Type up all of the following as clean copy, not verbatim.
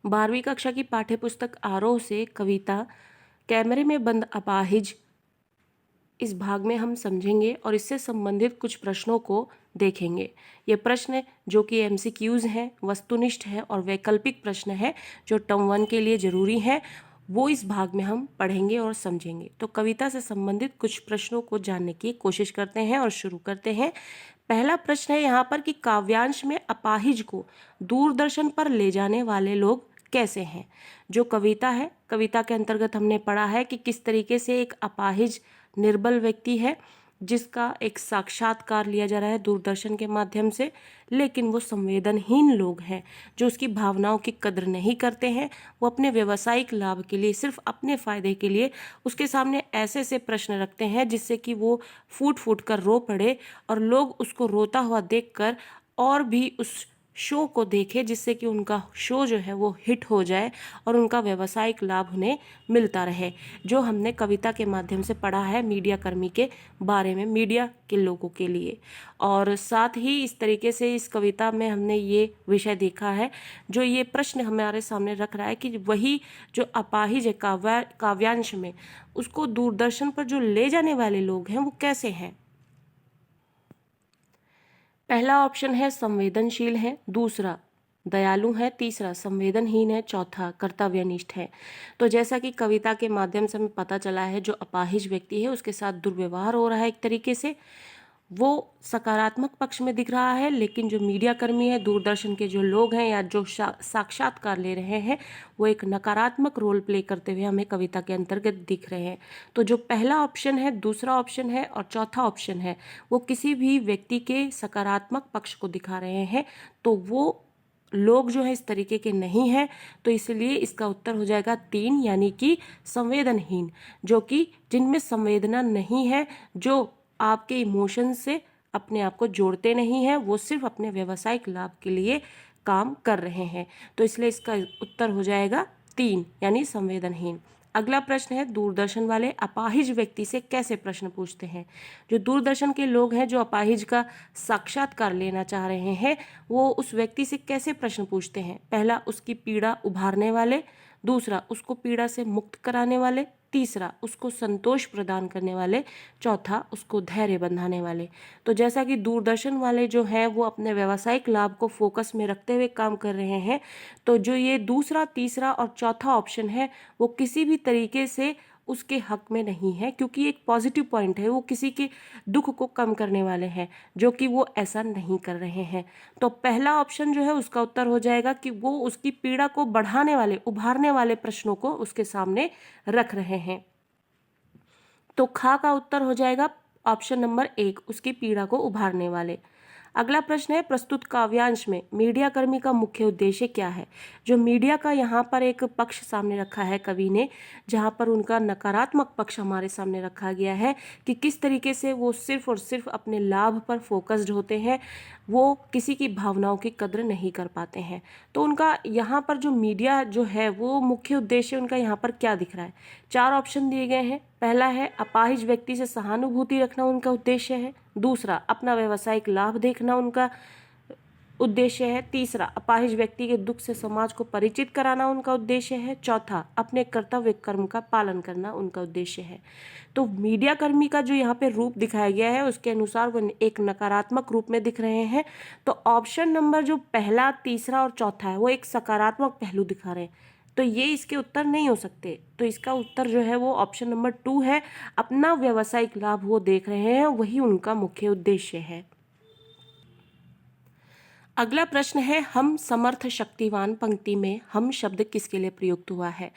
12वीं कक्षा की पाठ्यपुस्तक आरोह से कविता कैमरे में बंद अपाहिज इस भाग में हम समझेंगे और इससे संबंधित कुछ प्रश्नों को देखेंगे। ये प्रश्न जो कि एमसीक्यूज हैं, वस्तुनिष्ठ है और वैकल्पिक प्रश्न है जो टर्म 1 के लिए जरूरी है, वो इस भाग में हम पढ़ेंगे और समझेंगे। तो कविता से संबंधित कुछ प्रश्नों को जानने की कोशिश करते हैं और शुरू करते हैं। पहला प्रश्न है यहाँ पर कि काव्यांश में अपाहिज को दूरदर्शन पर ले जाने वाले लोग कैसे हैं। जो कविता है, कविता के अंतर्गत हमने पढ़ा है कि किस तरीके से एक अपाहिज निर्बल व्यक्ति है जिसका एक साक्षात्कार लिया जा रहा है दूरदर्शन के माध्यम से, लेकिन वो संवेदनहीन लोग हैं जो उसकी भावनाओं की कद्र नहीं करते हैं। वो अपने व्यवसायिक लाभ के लिए, सिर्फ अपने फायदे के लिए उसके सामने ऐसे ऐसे प्रश्न रखते हैं जिससे कि वो फूट फूट कर रो पड़े और लोग उसको रोता हुआ देखकर और भी उस शो को देखे, जिससे कि उनका शो जो है वो हिट हो जाए और उनका व्यवसायिक लाभ उन्हें मिलता रहे, जो हमने कविता के माध्यम से पढ़ा है मीडिया कर्मी के बारे में, मीडिया के लोगों के लिए। और साथ ही इस तरीके से इस कविता में हमने ये विषय देखा है, जो ये प्रश्न हमारे सामने रख रहा है कि वही जो अपाहिज है काव्यांश में, उसको दूरदर्शन पर जो ले जाने वाले लोग हैं वो कैसे हैं। पहला ऑप्शन है संवेदनशील है, दूसरा दयालु है, तीसरा संवेदनहीन है, चौथा कर्तव्यनिष्ठ है। तो जैसा कि कविता के माध्यम से हमें पता चला है, जो अपाहिज व्यक्ति है उसके साथ दुर्व्यवहार हो रहा है एक तरीके से, वो सकारात्मक पक्ष में दिख रहा है, लेकिन जो मीडिया कर्मी है, दूरदर्शन के जो लोग हैं या जो साक्षात्कार ले रहे हैं, वो एक नकारात्मक रोल प्ले करते हुए हमें कविता के अंतर्गत दिख रहे हैं। तो जो पहला ऑप्शन है, दूसरा ऑप्शन है और चौथा ऑप्शन है, वो किसी भी व्यक्ति के सकारात्मक पक्ष को दिखा रहे हैं। तो वो लोग जो है इस तरीके के नहीं हैं, तो इसलिए इसका उत्तर हो जाएगा 3, यानी कि संवेदनहीन, जो कि जिनमें संवेदना नहीं है, जो आपके इमोशन से अपने आप को जोड़ते नहीं हैं, वो सिर्फ अपने व्यावसायिक लाभ के लिए काम कर रहे हैं। तो इसलिए इसका उत्तर हो जाएगा 3, यानी संवेदनहीन। अगला प्रश्न है, दूरदर्शन वाले अपाहिज व्यक्ति से कैसे प्रश्न पूछते हैं। जो दूरदर्शन के लोग हैं जो अपाहिज का साक्षात्कार लेना चाह रहे हैं, वो उस व्यक्ति से कैसे प्रश्न पूछते हैं। पहला, उसकी पीड़ा उभारने वाले, दूसरा उसको पीड़ा से मुक्त कराने वाले, तीसरा उसको संतोष प्रदान करने वाले, चौथा उसको धैर्य बंधाने वाले। तो जैसा कि दूरदर्शन वाले जो हैं वो अपने व्यावसायिक लाभ को फोकस में रखते हुए काम कर रहे हैं, तो जो ये दूसरा, तीसरा और चौथा ऑप्शन है वो किसी भी तरीके से उसके हक में नहीं है, क्योंकि एक पॉजिटिव पॉइंट है, वो किसी के दुख को कम करने वाले हैं, जो कि वो ऐसा नहीं कर रहे हैं। तो पहला ऑप्शन जो है उसका उत्तर हो जाएगा कि वो उसकी पीड़ा को बढ़ाने वाले, उभारने वाले प्रश्नों को उसके सामने रख रहे हैं। तो खा का उत्तर हो जाएगा ऑप्शन नंबर 1, उसकी पीड़ा को उभारने वाले। अगला प्रश्न है, प्रस्तुत काव्यांश में मीडिया कर्मी का मुख्य उद्देश्य क्या है। जो मीडिया का यहाँ पर एक पक्ष सामने रखा है कवि ने, जहाँ पर उनका नकारात्मक पक्ष हमारे सामने रखा गया है कि किस तरीके से वो सिर्फ और सिर्फ अपने लाभ पर फोकस्ड होते हैं, वो किसी की भावनाओं की कद्र नहीं कर पाते हैं। तो उनका यहाँ पर जो मीडिया जो है वो मुख्य उद्देश्य उनका यहाँ पर क्या दिख रहा है। 4 ऑप्शन दिए गए हैं। पहला है, अपाहिज व्यक्ति से सहानुभूति रखना उनका उद्देश्य है, दूसरा अपना व्यावसायिक लाभ देखना उनका उद्देश्य है, तीसरा अपाहिज व्यक्ति के दुख से समाज को परिचित कराना उनका उद्देश्य है, चौथा अपने कर्तव्य कर्म का पालन करना उनका उद्देश्य है। तो मीडिया कर्मी का जो यहाँ पे रूप दिखाया गया है उसके अनुसार वो एक नकारात्मक रूप में दिख रहे हैं। तो ऑप्शन नंबर जो पहला, तीसरा और चौथा है वो एक सकारात्मक पहलू दिखा रहे हैं, तो ये इसके उत्तर नहीं हो सकते। तो इसका उत्तर जो है वो ऑप्शन नंबर 2 है, अपना व्यावसायिक लाभ वो देख रहे हैं, वही उनका मुख्य उद्देश्य है। अगला प्रश्न है, हम समर्थ शक्तिवान पंक्ति में हम शब्द किसके लिए प्रयुक्त हुआ है।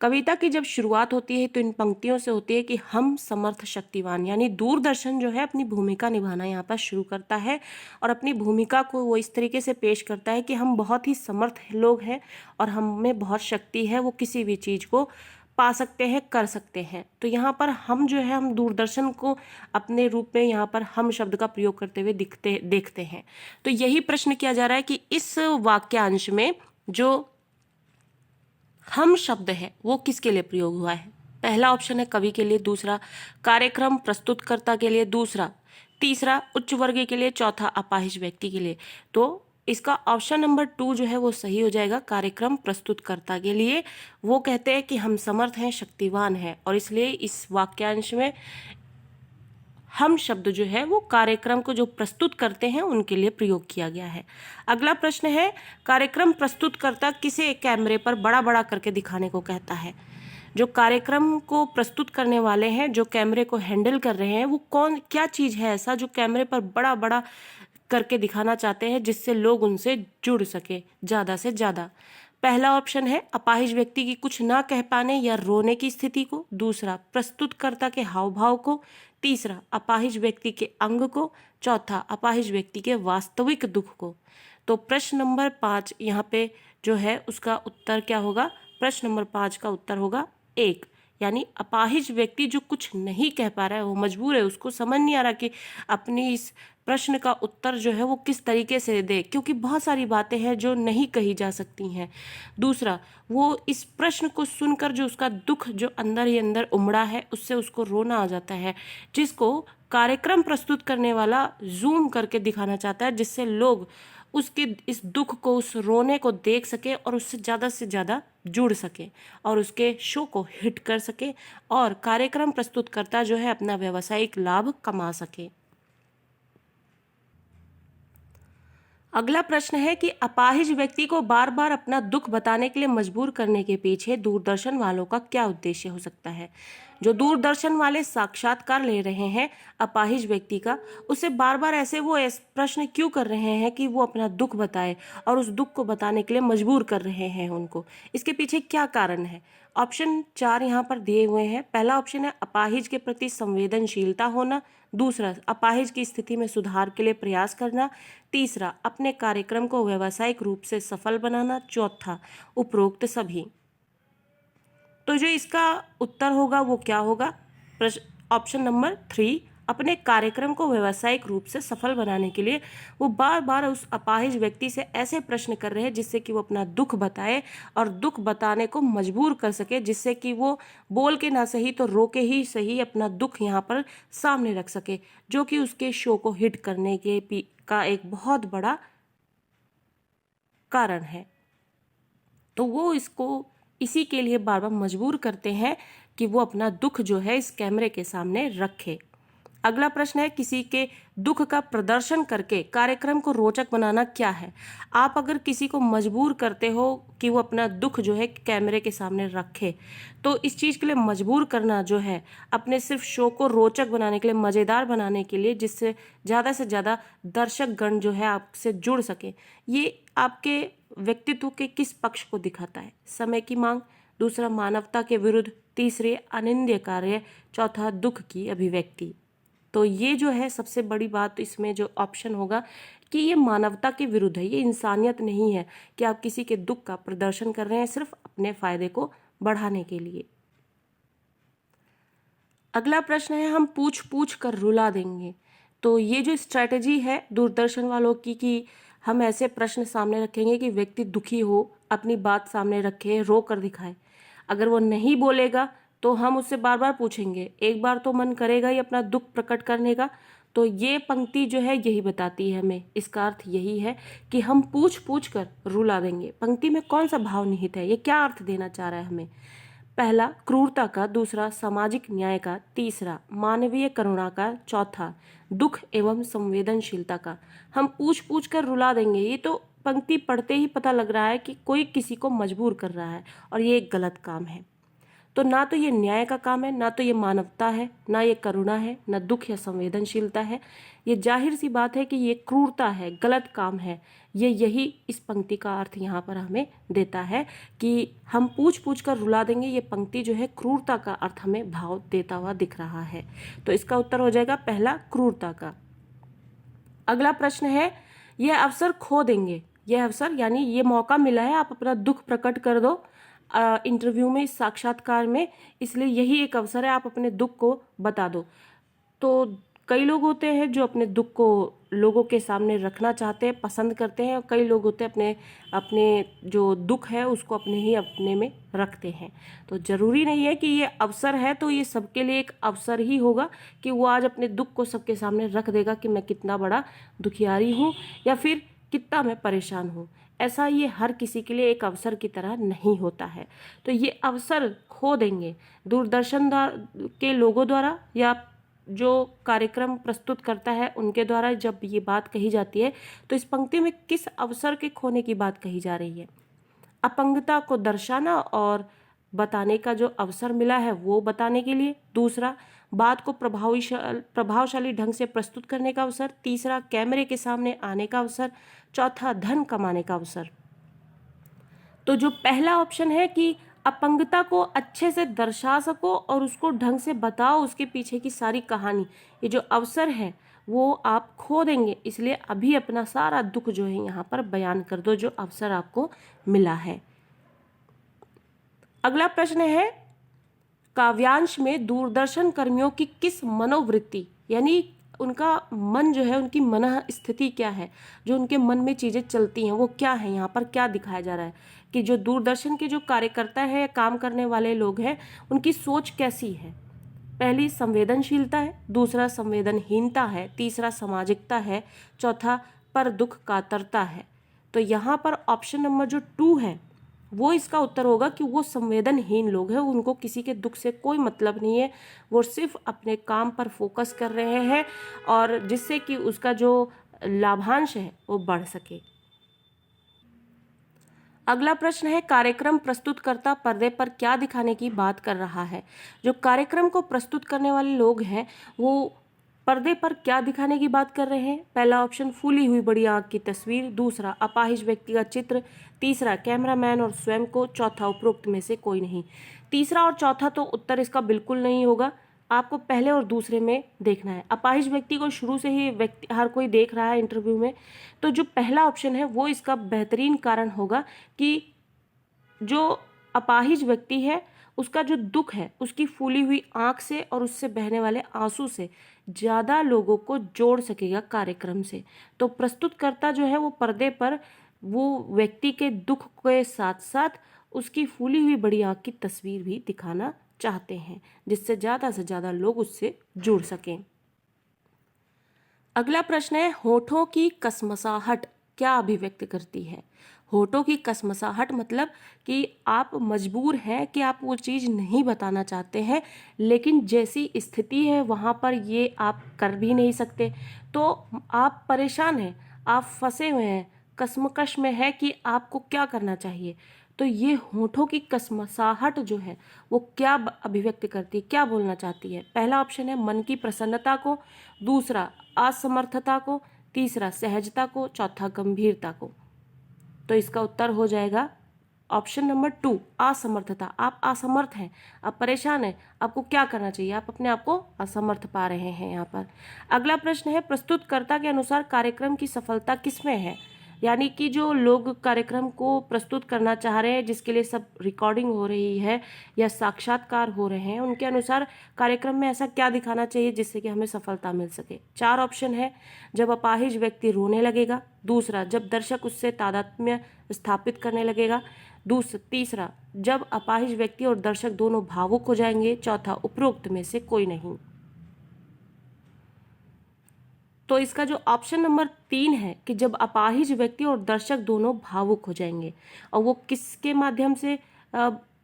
कविता की जब शुरुआत होती है तो इन पंक्तियों से होती है कि हम समर्थ शक्तिवान, यानी दूरदर्शन जो है अपनी भूमिका निभाना यहाँ पर शुरू करता है और अपनी भूमिका को वो इस तरीके से पेश करता है कि हम बहुत ही समर्थ लोग हैं और हम में बहुत शक्ति है, वो किसी भी चीज़ को पा सकते हैं, कर सकते हैं। तो यहाँ पर हम जो है, हम दूरदर्शन को अपने रूप में यहाँ पर हम शब्द का प्रयोग करते हुए देखते हैं। तो यही प्रश्न किया जा रहा है कि इस वाक्यांश में जो हम शब्द है वो किसके लिए प्रयोग हुआ है। पहला ऑप्शन है कवि के लिए, दूसरा कार्यक्रम प्रस्तुतकर्ता के लिए, दूसरा तीसरा उच्च वर्ग के लिए, चौथा अपाहिज व्यक्ति के लिए। तो इसका ऑप्शन नंबर 2 जो है वो सही हो जाएगा कार्यक्रम प्रस्तुतकर्ता के लिए। वो कहते हैं कि हम समर्थ हैं, शक्तिवान हैं, और इसलिए इस वाक्यांश में हम शब्द जो है वो कार्यक्रम को जो प्रस्तुत करते हैं उनके लिए प्रयोग किया गया है। अगला प्रश्न है, कार्यक्रम प्रस्तुतकर्ता किसे कैमरे पर बड़ा बड़ा करके दिखाने को कहता है? जो कार्यक्रम को प्रस्तुत करने वाले हैं, जो कैमरे को हैंडल कर रहे हैं, वो क्या चीज़ है ऐसा जो कैमरे पर बड़ा बड़ा करके दिखाना चाहते हैं जिससे लोग उनसे जुड़ सके ज़्यादा से ज़्यादा? पहला ऑप्शन है अपाहिज व्यक्ति की कुछ ना कह पाने या रोने की स्थिति को, दूसरा प्रस्तुतकर्ता के हाव भाव को, तीसरा अपाहिज व्यक्ति के अंग को, चौथा अपाहिज व्यक्ति के वास्तविक दुख को। तो प्रश्न नंबर 5 यहाँ पे जो है उसका उत्तर क्या होगा? प्रश्न नंबर 5 का उत्तर होगा 1, यानी अपाहिज व्यक्ति जो कुछ नहीं कह पा रहा है, वो मजबूर है, उसको समझ नहीं आ रहा कि अपनी इस प्रश्न का उत्तर जो है वो किस तरीके से दे, क्योंकि बहुत सारी बातें हैं जो नहीं कही जा सकती हैं। दूसरा, वो इस प्रश्न को सुनकर जो उसका दुख जो अंदर ही अंदर उमड़ा है उससे उसको रोना आ जाता है, जिसको कार्यक्रम प्रस्तुत करने वाला जूम करके दिखाना चाहता है, जिससे लोग उसके इस दुख को, उस रोने को देख सके और उससे ज़्यादा जुड़ सके और उसके शो को हिट कर सके और कार्यक्रम प्रस्तुतकर्ता जो है अपना व्यावसायिक लाभ कमा सके। अगला प्रश्न है कि अपाहिज व्यक्ति को बार बार अपना दुख बताने के लिए मजबूर करने के पीछे दूरदर्शन वालों का क्या उद्देश्य हो सकता है? जो दूरदर्शन वाले साक्षात्कार ले रहे हैं अपाहिज व्यक्ति का, उसे बार बार ऐसे वो प्रश्न क्यों कर रहे हैं कि वो अपना दुख बताए और उस दुख को बताने के लिए मजबूर कर रहे हैं उनको? इसके पीछे क्या कारण है? ऑप्शन 4 यहाँ पर दिए हुए हैं। पहला ऑप्शन है अपाहिज के प्रति संवेदनशीलता होना, दूसरा अपाहिज की स्थिति में सुधार के लिए प्रयास करना, तीसरा अपने कार्यक्रम को व्यावसायिक रूप से सफल बनाना, चौथा उपरोक्त सभी। तो जो इसका उत्तर होगा वो क्या होगा? ऑप्शन नंबर 3, अपने कार्यक्रम को व्यावसायिक रूप से सफल बनाने के लिए वो बार बार उस अपाहिज व्यक्ति से ऐसे प्रश्न कर रहे हैं जिससे कि वो अपना दुख बताए और दुख बताने को मजबूर कर सके, जिससे कि वो बोल के ना सही तो रो के ही सही अपना दुख यहाँ पर सामने रख सके, जो कि उसके शो को हिट करने के का एक बहुत बड़ा कारण है। तो वो इसको इसी के लिए बार बार मजबूर करते हैं कि वो अपना दुख जो है इस कैमरे के सामने रखे। अगला प्रश्न है, किसी के दुख का प्रदर्शन करके कार्यक्रम को रोचक बनाना क्या है? आप अगर किसी को मजबूर करते हो कि वो अपना दुख जो है कैमरे के सामने रखे, तो इस चीज़ के लिए मजबूर करना जो है अपने सिर्फ शो को रोचक बनाने के लिए, मज़ेदार बनाने के लिए, जिससे ज़्यादा से ज़्यादा दर्शक गण जो है आपसे जुड़ सके, ये आपके व्यक्तित्व के किस पक्ष को दिखाता है? समय की मांग, दूसरा मानवता के विरुद्ध, तीसरे अनिंद्य कार्य, चौथा दुख की अभिव्यक्ति। तो ये जो है सबसे बड़ी बात इसमें जो ऑप्शन होगा कि ये मानवता के विरुद्ध है, ये इंसानियत नहीं है कि आप किसी के दुख का प्रदर्शन कर रहे हैं सिर्फ अपने फायदे को बढ़ाने के लिए। अगला प्रश्न है, हम पूछ पूछ कर रुला देंगे। तो ये जो स्ट्रैटेजी है दूरदर्शन वालों की कि हम ऐसे प्रश्न सामने रखेंगे कि व्यक्ति दुखी हो, अपनी बात सामने रखे, रो कर दिखाए। अगर वो नहीं बोलेगा तो हम उससे बार बार पूछेंगे, एक बार तो मन करेगा ही अपना दुख प्रकट करने का। तो ये पंक्ति जो है यही बताती है हमें, इसका अर्थ यही है कि हम पूछ पूछ कर रुला देंगे। पंक्ति में कौन सा भाव निहित है, ये क्या अर्थ देना चाह रहा है हमें? पहला क्रूरता का, दूसरा सामाजिक न्याय का, तीसरा मानवीय करुणा का, चौथा दुख एवं संवेदनशीलता का। हम पूछ पूछ कर रुला देंगे, ये तो पंक्ति पढ़ते ही पता लग रहा है कि कोई किसी को मजबूर कर रहा है और ये एक गलत काम है। तो ना तो ये न्याय का काम है, ना तो ये मानवता है, ना ये करुणा है, ना दुख या संवेदनशीलता है। ये जाहिर सी बात है कि ये क्रूरता है, गलत काम है। यही इस पंक्ति का अर्थ यहाँ पर हमें देता है कि हम पूछ पूछ कर रुला देंगे। ये पंक्ति जो है क्रूरता का अर्थ हमें भाव देता हुआ दिख रहा है। तो इसका उत्तर हो जाएगा पहला, क्रूरता का। अगला प्रश्न है, यह अवसर खो देंगे। यह अवसर यानी ये मौका मिला है, आप अपना दुख प्रकट कर दो इंटरव्यू में, इस साक्षात्कार में, इसलिए यही एक अवसर है, आप अपने दुख को बता दो। तो कई लोग होते हैं जो अपने दुख को लोगों के सामने रखना चाहते हैं, पसंद करते हैं, और कई लोग होते हैं अपने जो दुख है उसको अपने में रखते हैं। तो ज़रूरी नहीं है कि ये अवसर है तो ये सबके लिए एक अवसर ही होगा कि वो आज अपने दुख को सबके सामने रख देगा कि मैं कितना बड़ा दुखियारी हूँ, या फिर कितना मैं परेशान हूँ। ऐसा ये हर किसी के लिए एक अवसर की तरह नहीं होता है। तो ये अवसर खो देंगे दूरदर्शन के लोगों द्वारा या जो कार्यक्रम प्रस्तुत करता है उनके द्वारा जब ये बात कही जाती है, तो इस पंक्ति में किस अवसर के खोने की बात कही जा रही है? अपंगता को दर्शाना और बताने का जो अवसर मिला है वो बताने के लिए। दूसरा, बात को प्रभावशाली ढंग से प्रस्तुत करने का अवसर। तीसरा, कैमरे के सामने आने का अवसर। चौथा, धन कमाने का अवसर। तो जो पहला ऑप्शन है कि अपंगता को अच्छे से दर्शा सको और उसको ढंग से बताओ, उसके पीछे की सारी कहानी, ये जो अवसर है वो आप खो देंगे, इसलिए अभी अपना सारा दुख जो है यहाँ पर बयान कर दो जो अवसर आपको मिला है। अगला प्रश्न है, काव्यांश में दूरदर्शन कर्मियों की किस मनोवृत्ति, यानी उनका मन जो है, उनकी मन स्थिति क्या है, जो उनके मन में चीज़ें चलती हैं वो क्या है, यहाँ पर क्या दिखाया जा रहा है कि जो दूरदर्शन के जो कार्यकर्ता है, काम करने वाले लोग हैं, उनकी सोच कैसी है। पहली संवेदनशीलता है, दूसरा संवेदनहीनता है, तीसरा सामाजिकता है, चौथा पर दुख कातरता है। तो यहाँ पर ऑप्शन नंबर जो 2 है वो इसका उत्तर होगा कि वो संवेदनहीन लोग हैं, उनको किसी के दुख से कोई मतलब नहीं है, वो सिर्फ अपने काम पर फोकस कर रहे हैं और जिससे कि उसका जो लाभांश है वो बढ़ सके। अगला प्रश्न है, कार्यक्रम प्रस्तुतकर्ता पर्दे पर क्या दिखाने की बात कर रहा है। जो कार्यक्रम को प्रस्तुत करने वाले लोग हैं वो पर्दे पर क्या दिखाने की बात कर रहे हैं। पहला ऑप्शन, फूली हुई बड़ी आंख की तस्वीर। दूसरा, अपाहिज व्यक्ति का चित्र। तीसरा, कैमरामैन और स्वयं को। चौथा, उपरोक्त में से कोई नहीं। तीसरा और चौथा तो उत्तर इसका बिल्कुल नहीं होगा, आपको पहले और दूसरे में देखना है। अपाहिज व्यक्ति को शुरू से ही व्यक्ति हर कोई देख रहा है इंटरव्यू में, तो जो पहला ऑप्शन है वो इसका बेहतरीन कारण होगा कि जो अपाहिज व्यक्ति है उसका जो दुख है उसकी फूली हुई आंख से और उससे बहने वाले आंसू से ज़्यादा लोगों को जोड़ सकेगा कार्यक्रम से। तो प्रस्तुतकर्ता जो है वो पर्दे पर वो व्यक्ति के दुख के साथ साथ उसकी फूली हुई बड़ी आंख की तस्वीर भी दिखाना चाहते हैं, जिससे ज़्यादा से ज़्यादा लोग उससे जुड़ सकें। अगला प्रश्न है, होठों की कसमसाहट क्या अभिव्यक्त करती है। होठों की कसमसाहट मतलब कि आप मजबूर हैं कि आप वो चीज़ नहीं बताना चाहते हैं, लेकिन जैसी स्थिति है वहाँ पर ये आप कर भी नहीं सकते, तो आप परेशान हैं, आप फंसे हुए हैं, कसमकश में है कि आपको क्या करना चाहिए। तो ये होठों की कसमसाहट जो है वो क्या अभिव्यक्त करती है, क्या बोलना चाहती है। पहला ऑप्शन है मन की प्रसन्नता को, दूसरा असमर्थता को, तीसरा सहजता को, चौथा गंभीरता को। तो इसका उत्तर हो जाएगा ऑप्शन नंबर 2, असमर्थता। आप असमर्थ हैं, आप परेशान हैं, आपको क्या करना चाहिए, आप अपने आप को असमर्थ पा रहे हैं यहाँ पर। अगला प्रश्न है, प्रस्तुतकर्ता के अनुसार कार्यक्रम की सफलता किसमें है। यानी कि जो लोग कार्यक्रम को प्रस्तुत करना चाह रहे हैं, जिसके लिए सब रिकॉर्डिंग हो रही है या साक्षात्कार हो रहे हैं, उनके अनुसार कार्यक्रम में ऐसा क्या दिखाना चाहिए जिससे कि हमें सफलता मिल सके। 4 ऑप्शन है, जब अपाहिज व्यक्ति रोने लगेगा। दूसरा, जब दर्शक उससे तादात्म्य स्थापित करने लगेगा। तीसरा, जब अपाहिज व्यक्ति और दर्शक दोनों भावुक हो जाएंगे। चौथा, उपरोक्त में से कोई नहीं। तो इसका जो ऑप्शन नंबर 3 है कि जब अपाहिज व्यक्ति और दर्शक दोनों भावुक हो जाएंगे, और वो किसके माध्यम से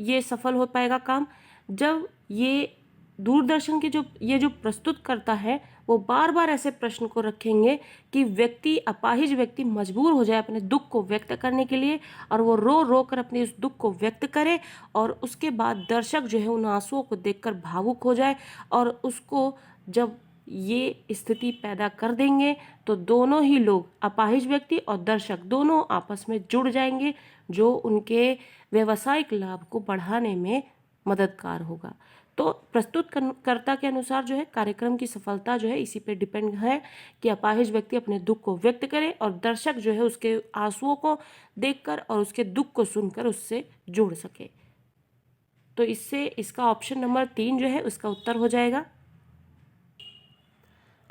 ये सफल हो पाएगा काम, जब ये दूरदर्शन के जो प्रस्तुत करता है वो बार बार ऐसे प्रश्न को रखेंगे कि अपाहिज व्यक्ति मजबूर हो जाए अपने दुख को व्यक्त करने के लिए, और वो रो रो कर अपने उस दुख को व्यक्त करे, और उसके बाद दर्शक जो है उन आंसुओं को देखकर भावुक हो जाए, और उसको जब ये स्थिति पैदा कर देंगे तो दोनों ही लोग, अपाहिज व्यक्ति और दर्शक, दोनों आपस में जुड़ जाएंगे, जो उनके व्यवसायिक लाभ को बढ़ाने में मददगार होगा। तो प्रस्तुतकर्ता के अनुसार जो है कार्यक्रम की सफलता जो है इसी पे डिपेंड है कि अपाहिज व्यक्ति अपने दुख को व्यक्त करे और दर्शक जो है उसके आंसुओं को देखकर और उसके दुख को सुनकर उससे जुड़ सके। तो इससे इसका ऑप्शन नंबर 3 जो है उसका उत्तर हो जाएगा।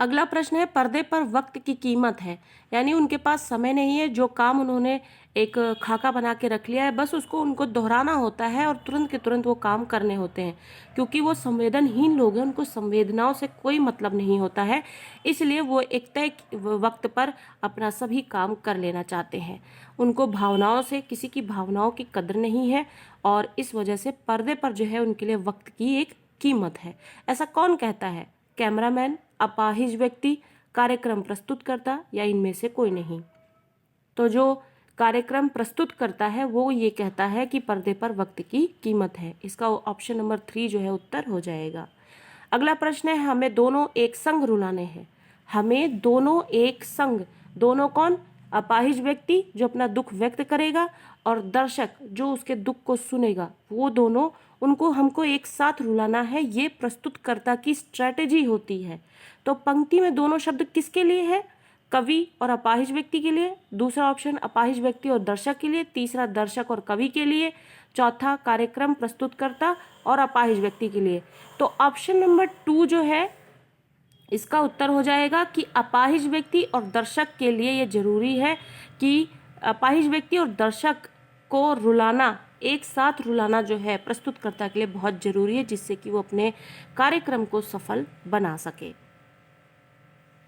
अगला प्रश्न है पर्दे पर वक्त की कीमत है, यानी उनके पास समय नहीं है, जो काम उन्होंने एक खाका बना के रख लिया है, बस उसको उनको दोहराना होता है और तुरंत के तुरंत वो काम करने होते हैं। क्योंकि वो संवेदनहीन लोग हैं, उनको संवेदनाओं से कोई मतलब नहीं होता है, इसलिए वो एक तय वक्त पर अपना सभी काम कर लेना चाहते हैं। उनको भावनाओं से, किसी की भावनाओं की कदर नहीं है और इस वजह से पर्दे पर जो है उनके लिए वक्त की एक कीमत है। ऐसा कौन कहता है? कैमरामैन, अपाहिज व्यक्ति, कार्यक्रम प्रस्तुतकर्ता या इनमें से कोई नहीं। तो जो कार्यक्रम प्रस्तुत करता है वो ये कहता है कि पर्दे पर वक्त की कीमत है। इसका ऑप्शन नंबर 3 जो है उत्तर हो जाएगा। अगला प्रश्न है हमें दोनों एक संग रुलाने हैं। हमें दोनों एक संग, दोनों कौन? अपाहिज व्यक्ति जो अपना दुख व्यक्त करेगा और दर्शक जो उसके दुख को सुनेगा, वो दोनों, उनको हमको एक साथ रुलाना है। ये प्रस्तुतकर्ता की स्ट्रैटेजी होती है। तो पंक्ति में दोनों शब्द किसके लिए है? कवि और अपाहिज व्यक्ति के लिए। दूसरा ऑप्शन अपाहिज व्यक्ति और दर्शक के लिए। तीसरा दर्शक और कवि के लिए। चौथा कार्यक्रम प्रस्तुतकर्ता और अपाहिज व्यक्ति के लिए। तो ऑप्शन नंबर 2 जो है इसका उत्तर हो जाएगा कि अपाहिज व्यक्ति और दर्शक के लिए ये जरूरी है कि अपाहिज व्यक्ति और दर्शक को रुलाना, एक साथ रुलाना जो है प्रस्तुतकर्ता के लिए बहुत जरूरी है, जिससे कि वो अपने कार्यक्रम को सफल बना सके।